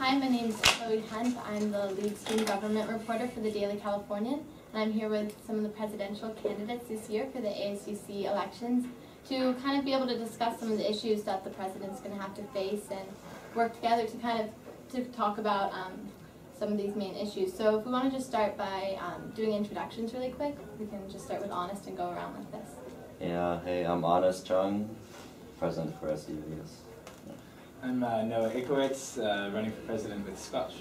Hi, my name is Chloe Hunt. I'm the lead student government reporter for the Daily Californian, and I'm here with some of the presidential candidates this year for the ASUC elections to kind of be able to discuss some of the issues that the president's going to have to face and work together to kind of talk about some of these main issues. So if we want to just start by doing introductions really quick, we can just start with Honest and go around like this. Yeah, hey, I'm Honest Chung, president for SU, yes. I'm Noah Ikowitz, running for president with Scotch.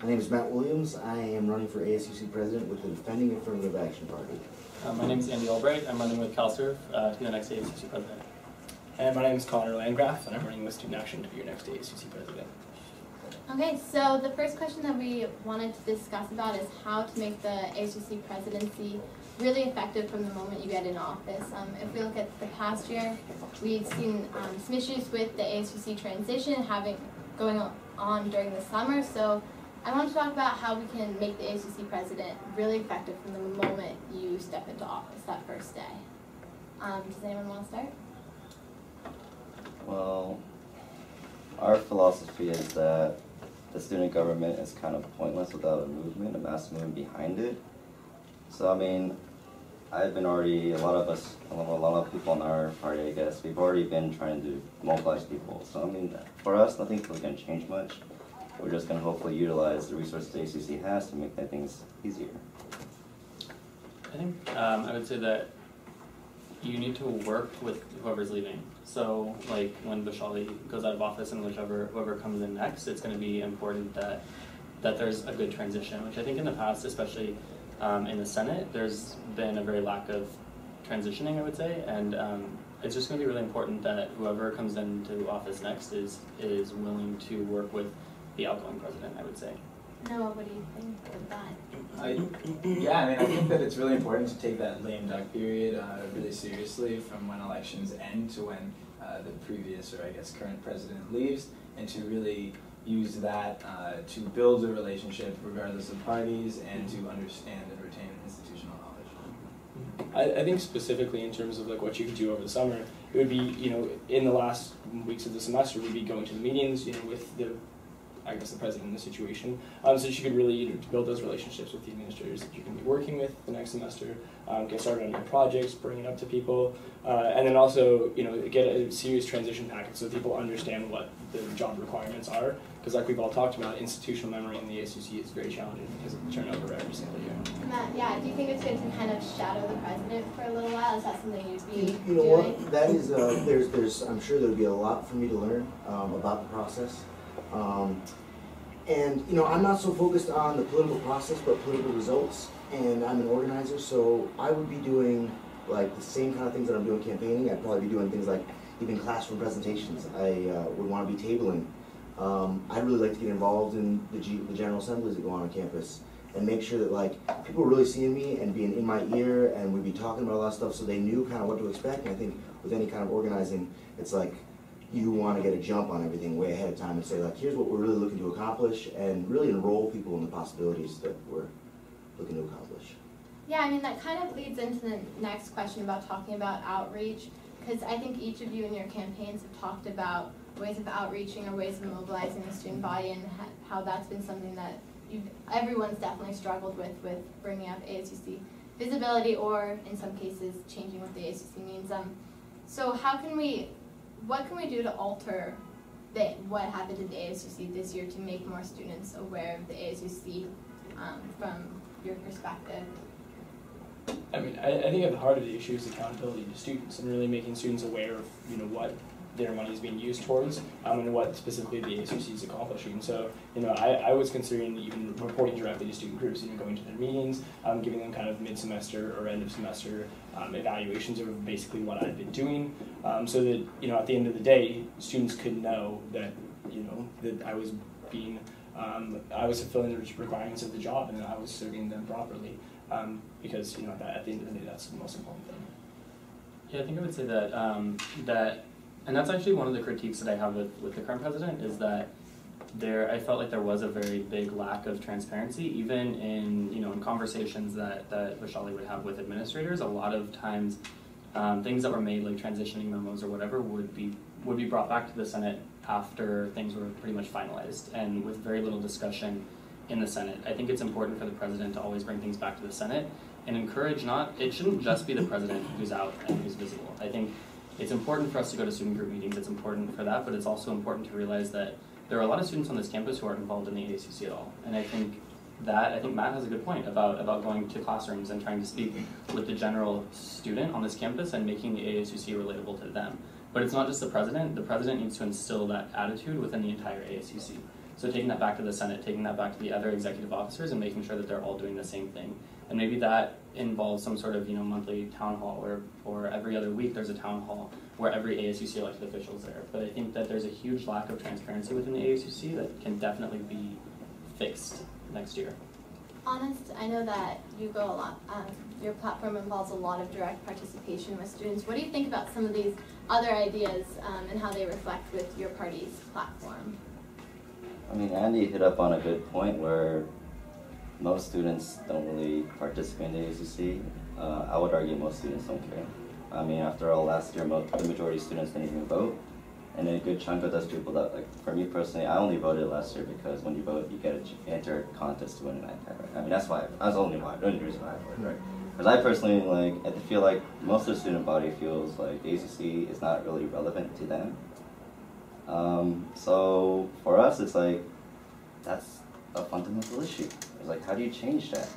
My name is Matt Williams. I am running for ASUC president with the Defending Affirmative Action Party. My name is Andy Albright. I'm running with Chancellor to be the next ASUC president. And my name is Connor Landgraf, and I'm running with Student Action to be your next ASUC president. Okay, so the first question that we wanted to discuss about is how to make the ASUC presidency really effective from the moment you get in office. If we look at the past year, we've seen some issues with the ASUC transition going on during the summer. So I want to talk about how we can make the ASUC president really effective from the moment you step into office that first day. Does anyone want to start? Well, our philosophy is that the student government is kind of pointless without a movement, a mass movement behind it. So, I mean, a lot of people in our party, I guess, we've already been trying to mobilize people. So, I mean, for us, nothing's really going to change much. We're just going to hopefully utilize the resources the ACC has to make things easier. I think I would say that you need to work with whoever's leaving. So, like when Vishali goes out of office and whoever comes in next, it's going to be important that there's a good transition. Which I think in the past, especially in the Senate, there's been a very lack of transitioning, I would say, and it's just going to be really important that whoever comes into office next is willing to work with the outgoing president, I would say. Noah, what do you think of that? I think that it's really important to take that lame duck period really seriously from when elections end to when the previous, or I guess current president leaves, and to really use that to build a relationship regardless of parties and to understand and retain institutional knowledge. I think specifically in terms of like what you could do over the summer, it would be, in the last weeks of the semester, we'd be going to the meetings, with the president in the situation, so that you could really build those relationships with the administrators that you can be working with the next semester, get started on your projects, bring it up to people, and then also, get a serious transition package so that people understand what the job requirements are, because like we've all talked about, institutional memory in the ASUC is very challenging because of the turnover every single year. Matt, yeah, do you think it's good to kind of shadow the president for a little while? Is that something you'd be You know doing? what? That is, there's I'm sure there'd be a lot for me to learn about the process. And I'm not so focused on the political process, but political results. And I'm an organizer, so I would be doing like the same kind of things that I'm doing campaigning. I'd probably be doing things like even classroom presentations. I would want to be tabling. I'd really like to get involved in the general assemblies that go on campus and make sure that like people were really seeing me and being in my ear, and we'd be talking about a lot of stuff so they knew kind of what to expect. And I think with any kind of organizing, it's like you want to get a jump on everything way ahead of time and say like, here's what we're really looking to accomplish, and really enroll people in the possibilities that we're looking to accomplish. Yeah, I mean, that kind of leads into the next question about talking about outreach, because I think each of you in your campaigns have talked about ways of outreaching or ways of mobilizing the student body, and how that's been something that everyone's definitely struggled with bringing up ASUC visibility, or in some cases changing what the ASUC means. So what can we do to alter what happened at the ASUC this year to make more students aware of the ASUC from your perspective? I mean, I think at the heart of the issue is accountability to students and really making students aware of, what their money is being used towards, and what specifically the ASUC is accomplishing. So, I was considering even reporting directly to student groups, going to their meetings, giving them kind of mid-semester or end of semester evaluations of basically what I've been doing, so that, at the end of the day, students could know that, that I was being, I was fulfilling the requirements of the job and that I was serving them properly, because, at the end of the day, that's the most important thing. Yeah, I think I would say that and that's actually one of the critiques that I have with the current president, is that I felt like there was a very big lack of transparency, even in in conversations that Vishali would have with administrators. A lot of times, things that were made, like transitioning memos or whatever, would be brought back to the Senate after things were pretty much finalized and with very little discussion in the Senate. I think it's important for the president to always bring things back to the Senate and encourage it shouldn't just be the president who's out and who's visible. I think it's important for us to go to student group meetings, it's important for that, but it's also important to realize that there are a lot of students on this campus who aren't involved in the ASUC at all. And I think Matt has a good point about going to classrooms and trying to speak with the general student on this campus and making the ASUC relatable to them. But it's not just the president needs to instill that attitude within the entire ASUC. So taking that back to the Senate, taking that back to the other executive officers and making sure that they're all doing the same thing. And maybe that involves some sort of monthly town hall or every other week there's a town hall where every ASUC elected official is there. But I think that there's a huge lack of transparency within the ASUC that can definitely be fixed next year. Honest, I know that you go a lot, your platform involves a lot of direct participation with students. What do you think about some of these other ideas and how they reflect with your party's platform? I mean, Andy hit up on a good point where most students don't really participate in the ASUC. I would argue most students don't care. I mean, after all, last year, the majority of students didn't even vote. And a good chunk of those people that, like, for me personally, I only voted last year because when you vote, you get to enter a contest to win an iPad, right? I mean, that's the only reason why I voted, right? Because I personally, I feel like most of the student body feels like ASUC is not really relevant to them. So for us, it's like, that's a fundamental issue. It's like, how do you change that?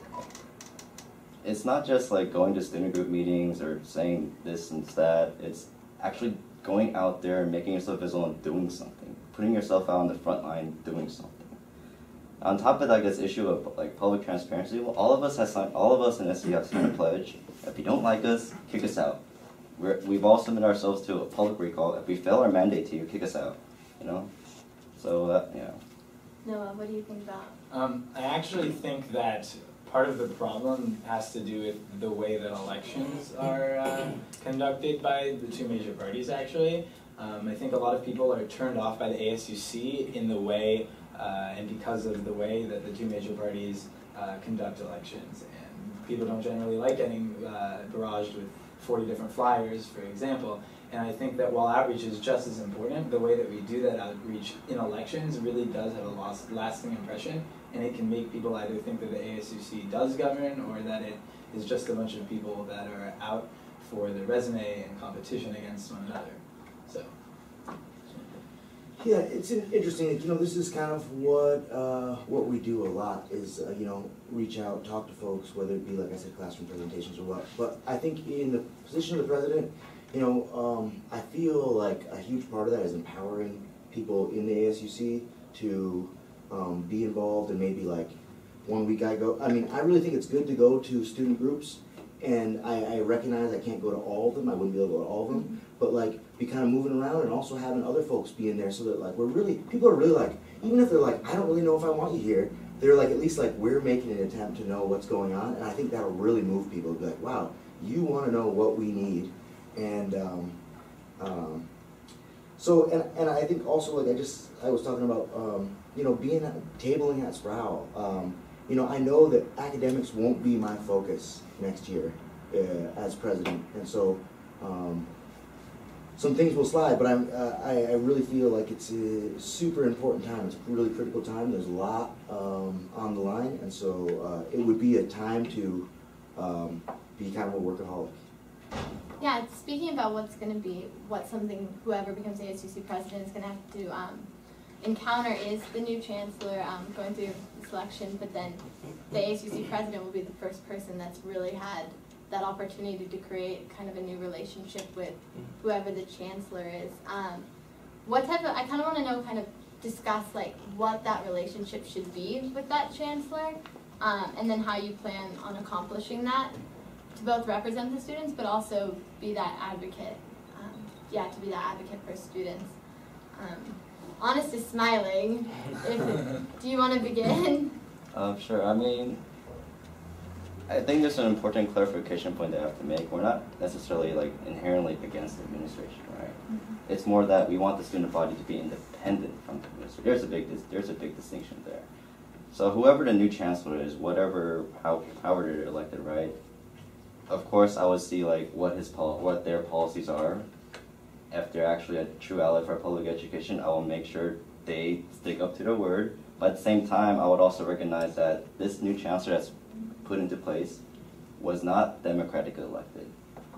It's not just like going to student group meetings or saying this and that. It's actually going out there and making yourself visible and doing something, putting yourself out on the front line, doing something. On top of that, this issue of public transparency, well, all of us in SU have signed a pledge. If you don't like us, kick us out. We've all submitted ourselves to a public recall. If we fail our mandate to you, kick us out. So yeah. Noah, what do you think about? I actually think that part of the problem has to do with the way that elections are conducted by the two major parties, actually. I think a lot of people are turned off by the ASUC in the way and because of the way that the two major parties conduct elections. And people don't generally like getting barraged with 40 different flyers, for example. And I think that while outreach is just as important, the way that we do that outreach in elections really does have a lasting impression, and it can make people either think that the ASUC does govern or that it is just a bunch of people that are out for their resume and competition against one another. So. Yeah, it's interesting. This is kind of what we do a lot is reach out, talk to folks, whether it be, like I said, classroom presentations or what. But I think in the position of the president, I feel like a huge part of that is empowering people in the ASUC to be involved, and maybe like 1 week I really think it's good to go to student groups, and I recognize I can't go to all of them. I wouldn't be able to go to all of them, but be kind of moving around and also having other folks be in there so that people are really even if they're I don't really know if I want you here, they're at least we're making an attempt to know what's going on, and I think that'll really move people to be like, wow, you want to know what we need. And and I think also I was talking about tabling at Sproul. I know that academics won't be my focus next year as president, and so some things will slide. But I really feel like it's a super important time. It's a really critical time. There's a lot on the line, and so it would be a time to be kind of a workaholic. Yeah, speaking about whoever becomes ASUC president is going to have to encounter is the new chancellor going through the selection, but then the ASUC president will be the first person that's really had that opportunity to create kind of a new relationship with whoever the chancellor is. I kind of want to know, discuss what that relationship should be with that chancellor, and then how you plan on accomplishing that, to both represent the students, but also be that advocate. To be that advocate for students. Honest is smiling. Do you want to begin? Sure. I think there's an important clarification point that I have to make. We're not necessarily inherently against the administration, right? Mm-hmm. It's more that we want the student body to be independent from the administration. There's a big distinction there. So whoever the new chancellor is, however they're elected, right? Of course, I would see what their policies are, if they're actually a true ally for public education, I will make sure they stick up to their word. But at the same time, I would also recognize that this new chancellor that's put into place was not democratically elected.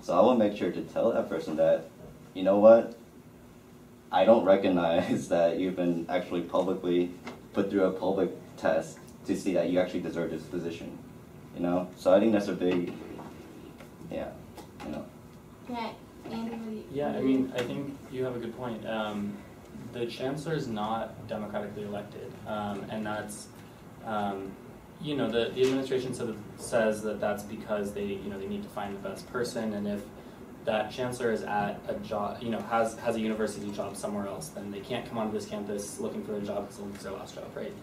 So I will make sure to tell that person that, you know what, I don't recognize that you've been actually publicly put through a public test to see that you actually deserve this position, you know? So I think that's a big, yeah, you know. Yeah, Andy, what do you? Yeah, I mean, I think you have a good point. The chancellor is not democratically elected, and that's, you know, the administration sort of says that that's because they need to find the best person, and if that chancellor is at a job, you know, has a university job somewhere else, then they can't come onto this campus looking for a job because they'll lose their last job, right?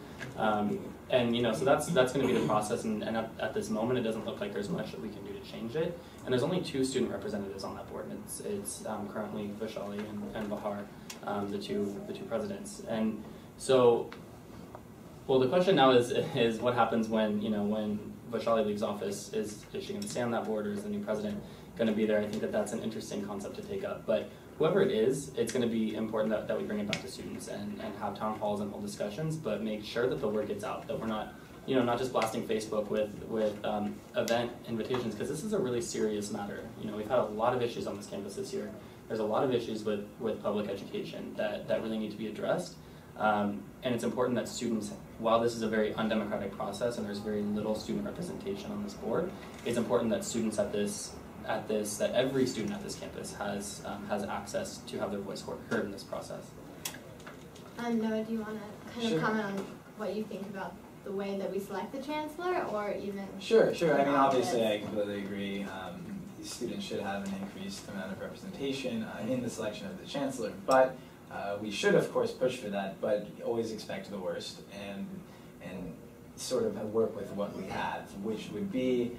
And you know, so that's going to be the process, and at this moment, it doesn't look like there's much that we can do to change it. And there's only 2 student representatives on that board, and it's currently Vaishali and Bahar, the two presidents. And so, well, the question now is what happens when Vaishali leaves office? Is she going to stay on that board, or is the new president going to be there? I think that's an interesting concept to take up. But whoever it is, it's going to be important that we bring it back to students and have town halls and hold discussions, but make sure that the word gets out, that we're not, you know, not just blasting Facebook with event invitations, because this is a really serious matter. You know, we've had a lot of issues on this campus this year. There's a lot of issues with public education that really need to be addressed. And it's important that students, while this is a very undemocratic process and there's very little student representation on this board, it's important that students that every student at this campus has access to have their voice heard in this process. Noah, do you want to kind of comment on what you think about the way that we select the chancellor, or even? Sure. I mean, obviously, I completely agree. Students should have an increased amount of representation in the selection of the chancellor, but we should, of course, push for that, but always expect the worst and sort of work with what we have, which would be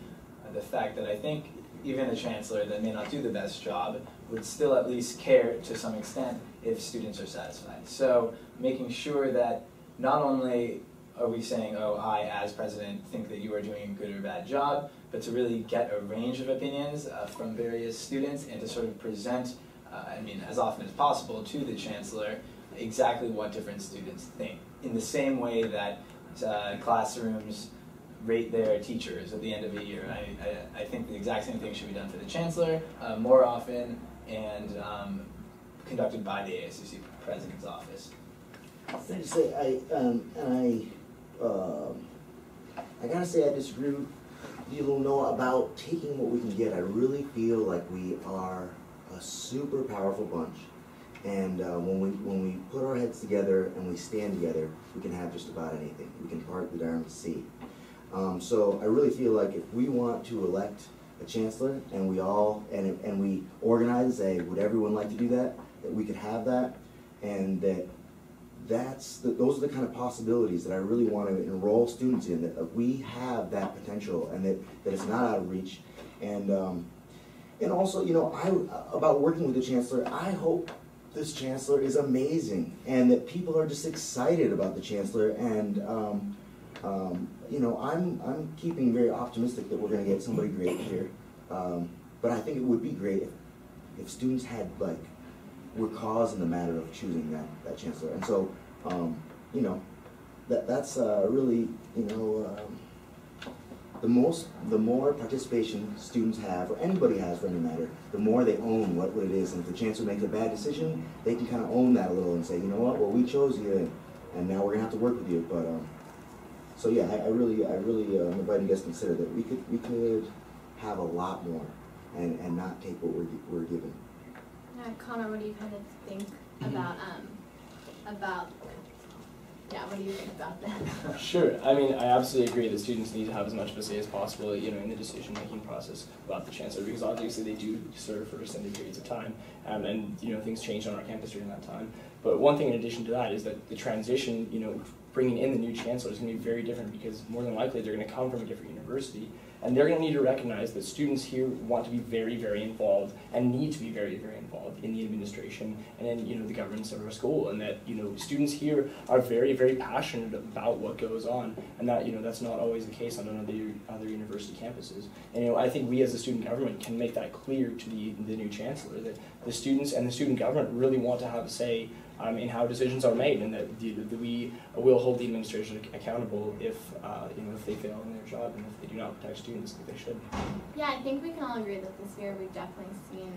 the fact that I think even a chancellor that may not do the best job would still at least care to some extent if students are satisfied. So making sure that not only are we saying, oh, I as president think that you are doing a good or bad job, but to really get a range of opinions from various students and to sort of present, I mean, as often as possible to the chancellor exactly what different students think. In the same way that classrooms rate their teachers at the end of the year. I think the exact same thing should be done for the chancellor more often and conducted by the ASUC President's office. I just say I gotta say I disagree with you, Noah, about taking what we can get. I really feel like we are a super powerful bunch, and when we put our heads together and we stand together, we can have just about anything. We can part the darn sea. So I really feel like if we want to elect a chancellor and we all and we organize and say, would everyone like to do that? That we could have that, and those are the kind of possibilities that I really want to enroll students in. That we have that potential, and that it's not out of reach. And also, you know, about working with the chancellor, I hope this chancellor is amazing, and that people are just excited about the chancellor. And you know, I'm keeping very optimistic that we're going to get somebody great here. But I think it would be great if students had were cause in the matter of choosing that chancellor. And so, you know, that's really, you know, the more participation students have, or anybody has for any matter, the more they own what it is. And if the chancellor makes a bad decision, they can kind of own that a little and say, you know what, well, we chose you, and now we're gonna have to work with you. But so yeah, I really invite you guys to consider that we could have a lot more, and not take what we're given. Connor, what do you kind of think about what do you think about that? Sure. I mean, I absolutely agree that students need to have as much of a say as possible, you know, in the decision-making process about the chancellor, because obviously they do serve for extended periods of time, and you know, things change on our campus during that time. But one thing in addition to that is that the transition, you know, bringing in the new chancellor is going to be very different, because more than likely they're going to come from a different university, And they're going to need to recognize that students here want to be very, very involved and need to be very, very involved in the administration and in the governance of our school, and that students here are very, very passionate about what goes on, and that that's not always the case on other university campuses. And I think we as the student government can make that clear to the new chancellor, that the students and the student government really want to have a say in how decisions are made, and that we will hold the administration accountable if they fail in their job and if they do not protect students like they should. Yeah, I think we can all agree that this year we've definitely seen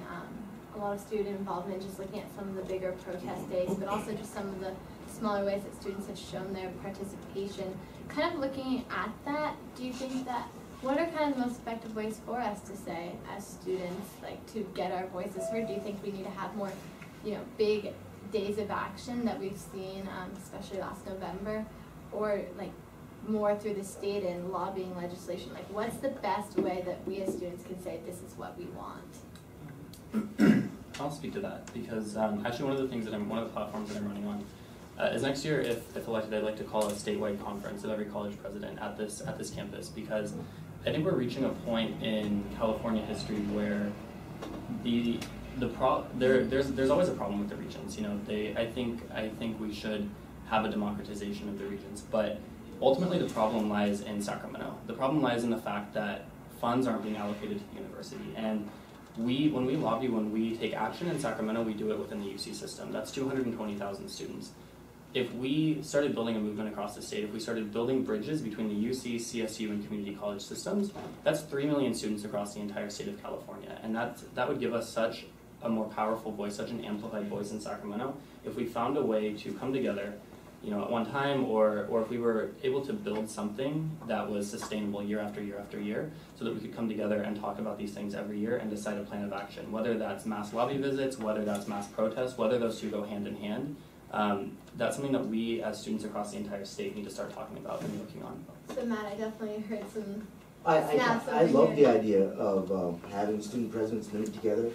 a lot of student involvement, just looking at some of the bigger protest days, but also just some of the smaller ways that students have shown their participation. Kind of looking at that, do you think that, what are kind of the most effective ways for us to say as students, like to get our voices heard? Do you think we need to have more, big days of action that we've seen, especially last November, or like more through the state and lobbying legislation? Like, what's the best way that we as students can say this is what we want? I'll speak to that because actually one of the platforms that I'm running on is next year, if elected, I'd like to call a statewide conference of every college president at this campus, because I think we're reaching a point in California history where there's always a problem with the regions. I think we should have a democratization of the regions, but ultimately the problem lies in Sacramento. The problem lies in the fact that funds aren't being allocated to the university, and when we lobby, when we take action in Sacramento, we do it within the UC system. That's 220,000 students. If we started building a movement across the state, if we started building bridges between the UC, CSU, and community college systems, that's 3 million students across the entire state of California, and that would give us such a more powerful voice, such an amplified voice in Sacramento, if we found a way to come together, at one time, or if we were able to build something that was sustainable year after year after year, so that we could come together and talk about these things every year and decide a plan of action, whether that's mass lobby visits, whether that's mass protests, whether those two go hand in hand. That's something that we as students across the entire state need to start talking about and working on. So Matt, I definitely heard some I love the idea of having student presidents meet together.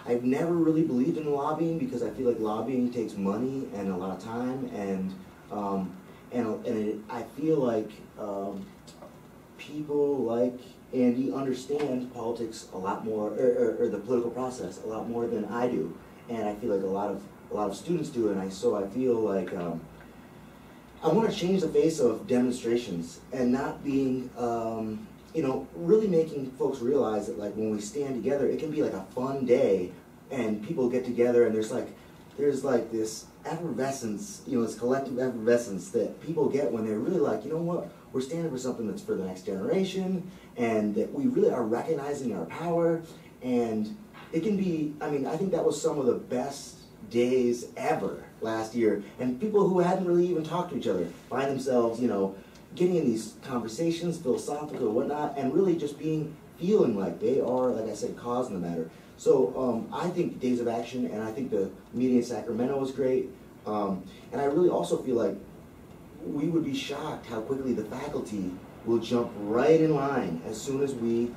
I've never really believed in lobbying because I feel like lobbying takes money and a lot of time, and I feel like people like Andy understand politics a lot more, or the political process a lot more than I do, and I feel like a lot of students do, and so I feel like I want to change the face of demonstrations and not being, really making folks realize that like when we stand together, it can be like a fun day, and people get together, and there's like this effervescence, this collective effervescence that people get when they're really like, we're standing for something that's for the next generation, and that we really are recognizing our power, and it can be, I think that was some of the best days ever last year, and people who hadn't really even talked to each other find themselves, getting in these conversations, philosophical or whatnot, and really just feeling like they are, like I said, causing the matter. So I think Days of Action, and I think the meeting in Sacramento was great, and I really also feel like we would be shocked how quickly the faculty will jump right in line as soon as we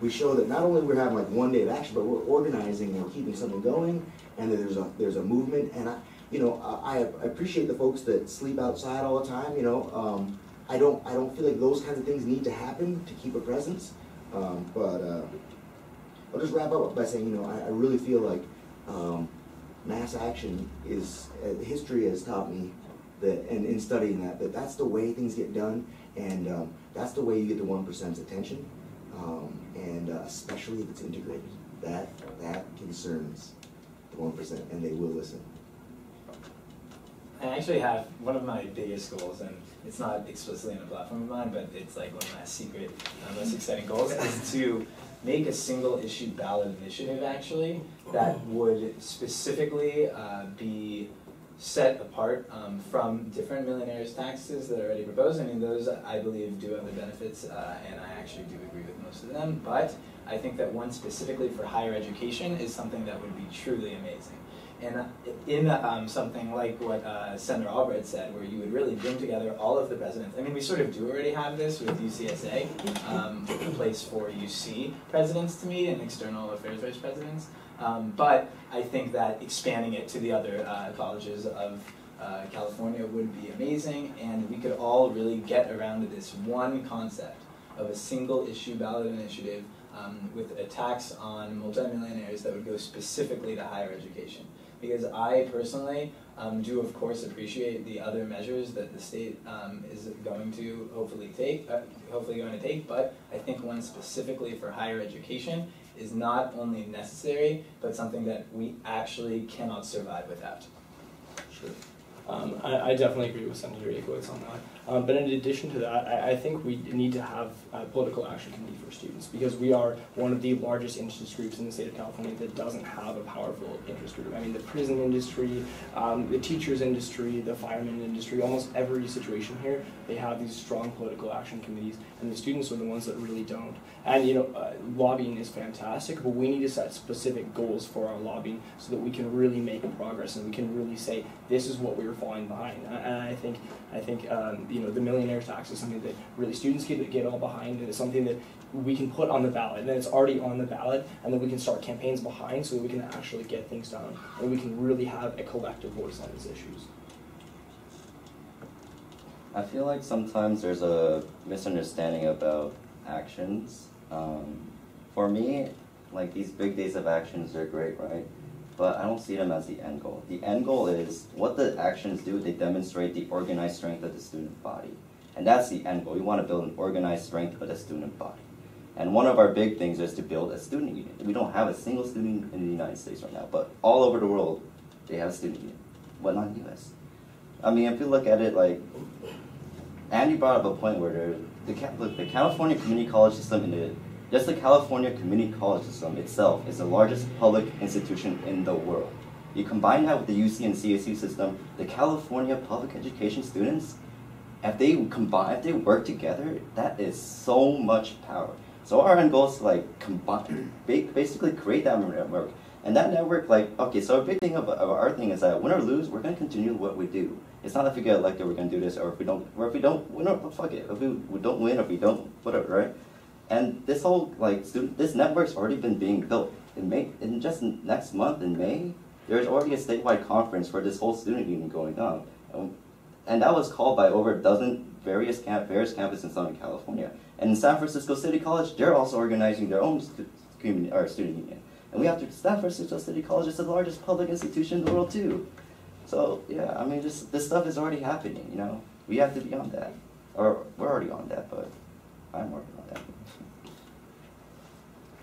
show that not only we're having like one day of action, but we're organizing and we're keeping something going, and that there's a movement. And I appreciate the folks that sleep outside all the time. I don't feel like those kinds of things need to happen to keep a presence. But I'll just wrap up by saying, I really feel like mass action is, history has taught me that, and in studying that that's the way things get done, and that's the way you get the 1%'s attention, and especially if it's integrated. That concerns the 1%, and they will listen. I actually have one of my biggest goals, and it's not explicitly on a platform of mine, but it's like one of my secret, most exciting goals, is to make a single issue ballot initiative actually that would specifically be set apart from different millionaires' taxes that are already proposed. I mean, those I believe do have their benefits, and I actually do agree with most of them, but I think that one specifically for higher education is something that would be truly amazing. And in something like what Senator Albright said, where you would really bring together all of the presidents. I mean, we sort of do already have this with UCSA, a place for UC presidents to meet and external affairs vice presidents. But I think that expanding it to the other colleges of California would be amazing, and we could all really get around to this one concept of a single issue ballot initiative with a tax on multimillionaires that would go specifically to higher education. Because I personally do of course appreciate the other measures that the state is going to hopefully take, but I think one specifically for higher education is not only necessary, but something that we actually cannot survive without. Sure. I definitely agree with Senator Akowitz on that. But in addition to that, I think we need to have a political action committee for students, because we are one of the largest interest groups in the state of California that doesn't have a powerful interest group. I mean, the prison industry, the teachers industry, the firemen industry, almost every situation here, they have these strong political action committees, and the students are the ones that really don't. And lobbying is fantastic, but we need to set specific goals for our lobbying so that we can really make progress and we can really say, this is what we were falling behind. And I think the millionaire tax is something that really students get all behind, and it's something that we can put on the ballot, and then it's already on the ballot, and then we can start campaigns behind so that we can actually get things done, and we can really have a collective voice on these issues. I feel like sometimes there's a misunderstanding about actions. For me, like, these big days of actions are great, right? But I don't see them as the end goal. The end goal is what the actions do. They demonstrate the organized strength of the student body. And that's the end goal. We want to build an organized strength of the student body. And one of our big things is to build a student union. We don't have a single student in the United States right now, but all over the world, they have a student union. But not in the US. I mean, if you look at it, like, Andy brought up a point where the California community college system just the California community college system itself is the largest public institution in the world. You combine that with the UC and CSU system, the California public education students, if they work together, that is so much power. So our end goal is to basically create that network. And that network, so a big thing of our thing is that win or lose, we're going to continue what we do. It's not if we get elected, we're going to do this, or if we don't win, fuck it. If we don't win, or if we don't, whatever, right? And this whole, this network's already been being built. In just next month, in May, there's already a statewide conference for this whole student union going on. And that was called by over a dozen various campuses in Southern California. And in San Francisco City College, they're also organizing their own student union. And we have to, San Francisco City College is the largest public institution in the world too. So yeah, I mean, this stuff is already happening, We have to be on that. Or we're already on that, but I'm working on that.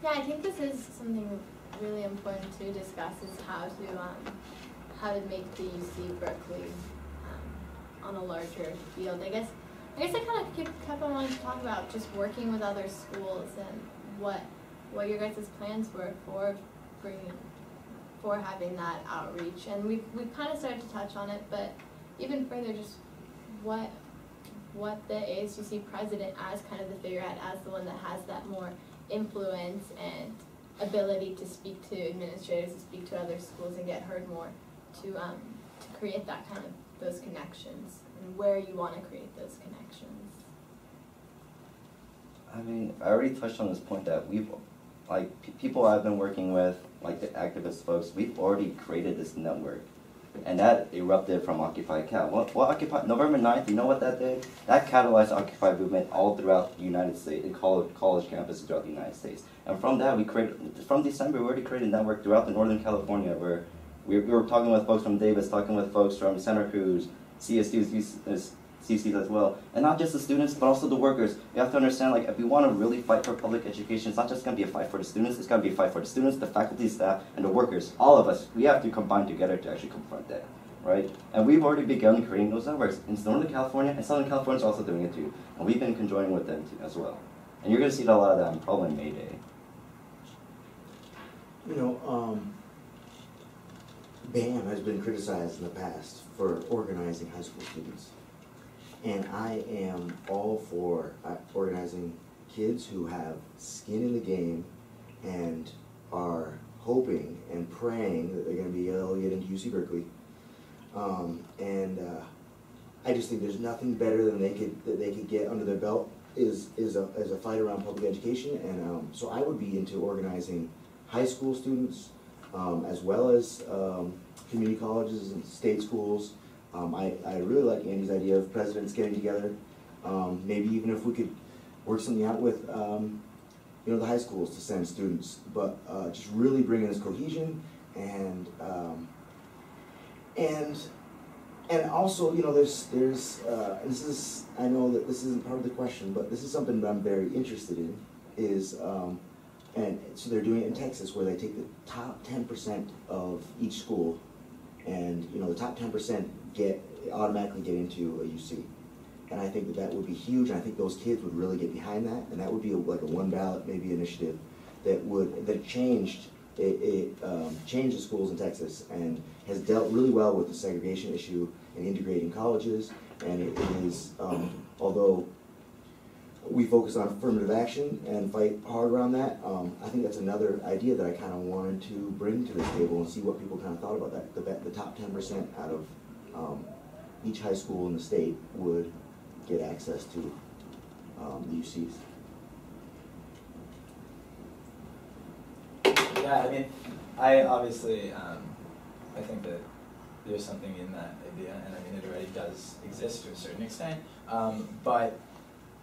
Yeah, I think this is something really important to discuss, is how to make the UC Berkeley on a larger field. I guess I kind of kept on wanting to talk about just working with other schools and what your guys' plans were for having that outreach. And we've kind of started to touch on it, but even further, just what the ASUC president, as kind of the figurehead, as the one that has that more influence and ability to speak to administrators, to speak to other schools and get heard more, to create that kind of those connections, and where you want to create those connections. I mean, I already touched on this point that people I've been working with, the activist folks, we've already created this network. And that erupted from Occupy Cal. What Occupy, November 9th, you know what that did? That catalyzed the Occupy movement all throughout the United States, in college campuses throughout the United States. And from that, from December, we already created a network throughout the Northern California, where we were talking with folks from Davis, talking with folks from Santa Cruz, CSUs, CCs as well. And not just the students, but also the workers. You have to understand, if we want to really fight for public education, it's not just going to be a fight for the students, it's going to be a fight for the students, the faculty, staff, and the workers. All of us, we have to combine together to actually confront that, right? And we've already begun creating those networks in Northern California, and Southern California is also doing it too. And we've been conjoining with them too, as well. And you're going to see a lot of that on probably May Day. BAM has been criticized in the past for organizing high school students. And I am all for organizing kids who have skin in the game and are hoping and praying that they're going to be able to get into UC Berkeley. I just think there's nothing better than they could get under their belt is a fight around public education. And so I would be into organizing high school students as well as community colleges and state schools. I really like Andy's idea of presidents getting together. Maybe even if we could work something out with the high schools to send students, but just really bringing this cohesion and also, there's and this is, I know that this isn't part of the question, but this is something that I'm very interested in, is, and so they're doing it in Texas, where they take the top 10% of each school, and, the top 10% automatically get into a UC. And I think that would be huge, and I think those kids would really get behind that, and that would be like a one ballot maybe initiative that changed changed the schools in Texas and has dealt really well with the segregation issue and integrating colleges. And it is, although we focus on affirmative action and fight hard around that, I think that's another idea that I kind of wanted to bring to this table and see what people kind of thought about that. The top 10% out of each high school in the state would get access to the UCs. Yeah, I mean, I obviously, I think that there's something in that idea, and I mean, it already does exist to a certain extent, but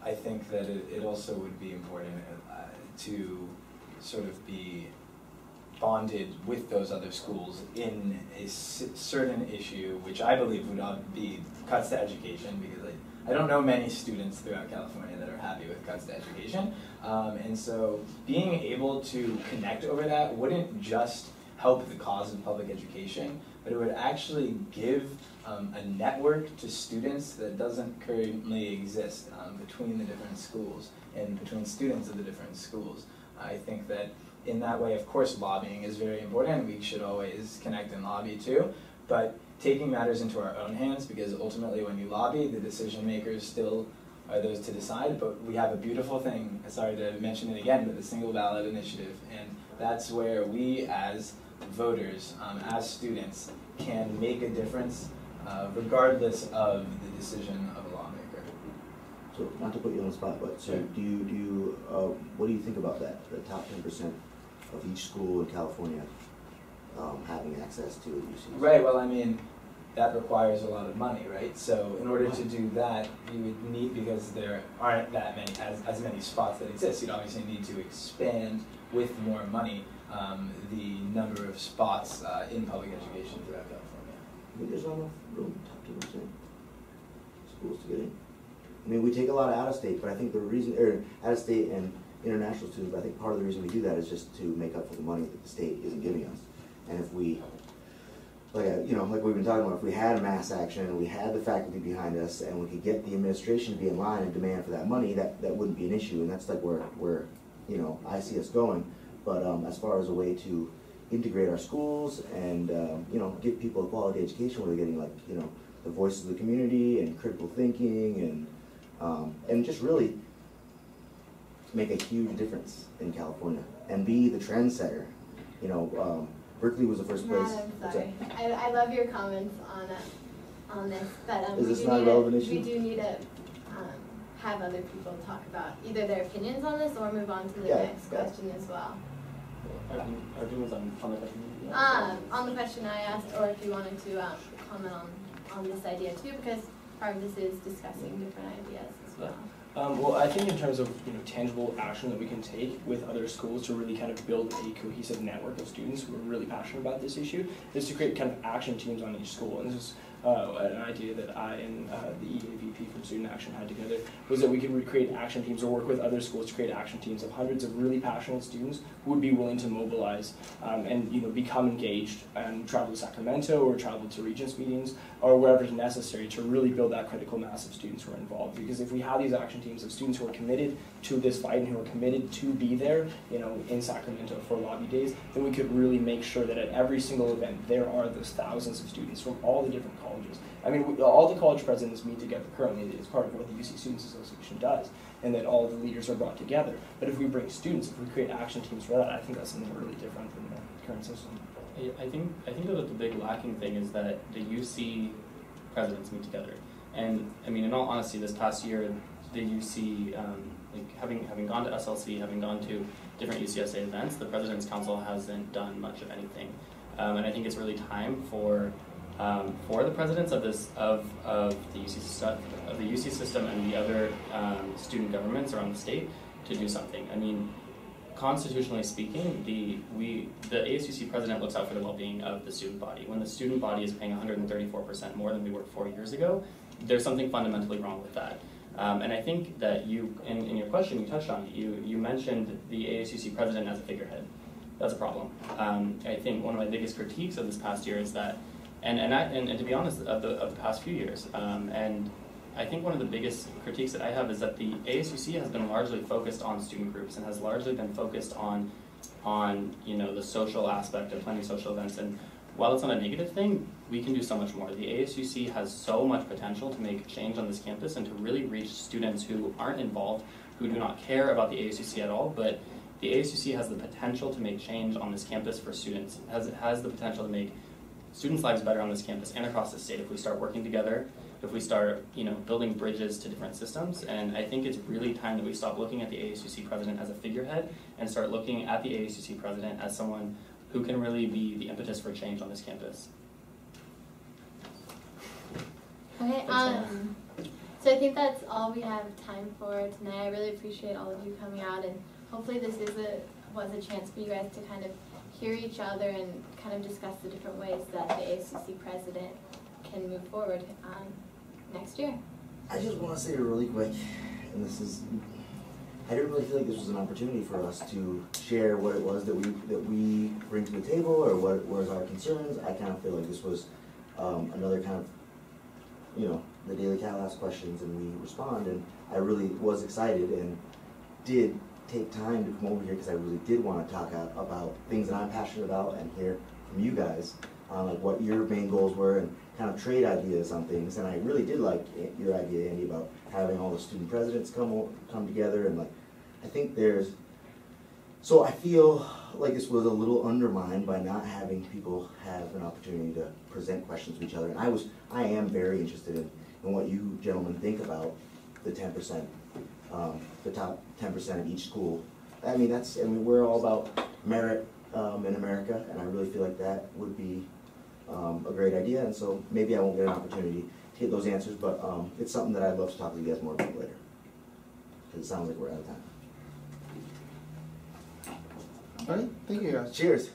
I think that it also would be important to sort of be bonded with those other schools in a certain issue, which I believe would be cuts to education, because I don't know many students throughout California that are happy with cuts to education. And so being able to connect over that wouldn't just help the cause of public education, but it would actually give a network to students that doesn't currently exist between the different schools and between students of the different schools. I think that in that way, of course, lobbying is very important. We should always connect and lobby too, but taking matters into our own hands, because ultimately when you lobby, the decision makers still are those to decide. But we have a beautiful thing, sorry to mention it again, but the single ballot initiative, and that's where we as voters, as students, can make a difference regardless of the decision of a lawmaker. So, not to put you on the spot, but so do you what do you think about that? The top 10% of each school in California having access to UCs? Right, well, I mean, that requires a lot of money, right? So in order to do that, you would need, because there aren't that many, as many spots that exist, you'd obviously need to expand with more money the number of spots in public education throughout California. I think there's not enough room, top 10% schools to get in. I mean, we take a lot of out-of-state, but I think the reason, out-of-state and international students, but I think part of the reason we do that is just to make up for the money that the state isn't giving us. And if we, like we've been talking about, if we had a mass action and we had the faculty behind us and we could get the administration to be in line and demand for that money, that wouldn't be an issue. And that's like where I see us going. But as far as a way to integrate our schools and give people a quality education where they're getting the voices of the community and critical thinking and just really make a huge difference in California and be the trendsetter. Berkeley was the first place. I'm sorry. I love your comments on this, but is this not a relevant issue? We do need to have other people talk about either their opinions on this or move on to the next question as well. Our opinions on the question? On the question I asked, or if you wanted to comment on this idea too, because part of this is discussing different ideas as well. Well, I think in terms of tangible action that we can take with other schools to really kind of build a cohesive network of students who are really passionate about this issue is to create kind of action teams on each school. And this is an idea that I and the EAVP from Student Action had together, was that we could create action teams or work with other schools to create action teams of hundreds of really passionate students who would be willing to mobilize and become engaged and travel to Sacramento or travel to Regents meetings or wherever is necessary to really build that critical mass of students who are involved. Because if we have these action teams of students who are committed to this fight and who are committed to be there, in Sacramento for lobby days, then we could really make sure that at every single event there are those thousands of students from all the different colleges. I mean, all the college presidents meet together currently. It's part of what the UC Students Association does, and that all the leaders are brought together. But if we bring students, if we create action teams for that, I think that's something really different than the current system. I think that the big lacking thing is that the UC presidents meet together. And I mean, in all honesty, this past year, the UC, having gone to SLC, having gone to different UCSA events, the President's Council hasn't done much of anything. And I think it's really time for for the presidents of the UC system and the other student governments around the state to do something. I mean, constitutionally speaking, the ASUC president looks out for the well-being of the student body. When the student body is paying 134% more than we were 4 years ago, there's something fundamentally wrong with that. And I think that you, in your question, you touched on it. You mentioned the ASUC president as a figurehead. That's a problem. I think one of my biggest critiques of this past year is that, and to be honest, of the past few years, and I think one of the biggest critiques that I have is that the ASUC has been largely focused on student groups and has largely been focused on the social aspect of planning social events. And while it's not a negative thing, we can do so much more. The ASUC has so much potential to make change on this campus and to really reach students who aren't involved, who do not care about the ASUC at all, but the ASUC has the potential to make change on this campus for students. It has the potential to make students' lives better on this campus and across the state if we start working together, if we start building bridges to different systems. And I think it's really time that we stop looking at the ASUC president as a figurehead and start looking at the ASUC president as someone who can really be the impetus for change on this campus. Okay, so I think that's all we have time for tonight. I really appreciate all of you coming out, and hopefully this was a chance for you guys to kind of hear each other and kind of discuss the different ways that the ASUC president can move forward next year. I just want to say really quick, and I didn't really feel like this was an opportunity for us to share what it was that we bring to the table or what was our concerns. I kind of feel like this was another kind of, the Daily Cal asks questions and we respond, and I really was excited and did take time to come over here because I really did want to talk about things that I'm passionate about and hear from you guys on like what your main goals were and kind of trade ideas on things. And I really did like your idea, Andy, about having all the student presidents come together, and like I think so I feel like this was a little undermined by not having people have an opportunity to present questions to each other. And I am very interested in what you gentlemen think about the 10%, the top 10% of each school. I mean, we're all about merit in America, and I really feel like that would be a great idea. And so maybe I won't get an opportunity to get those answers, but it's something that I'd love to talk to you guys more about later, because it sounds like we're out of time. All right, thank you guys. Cheers.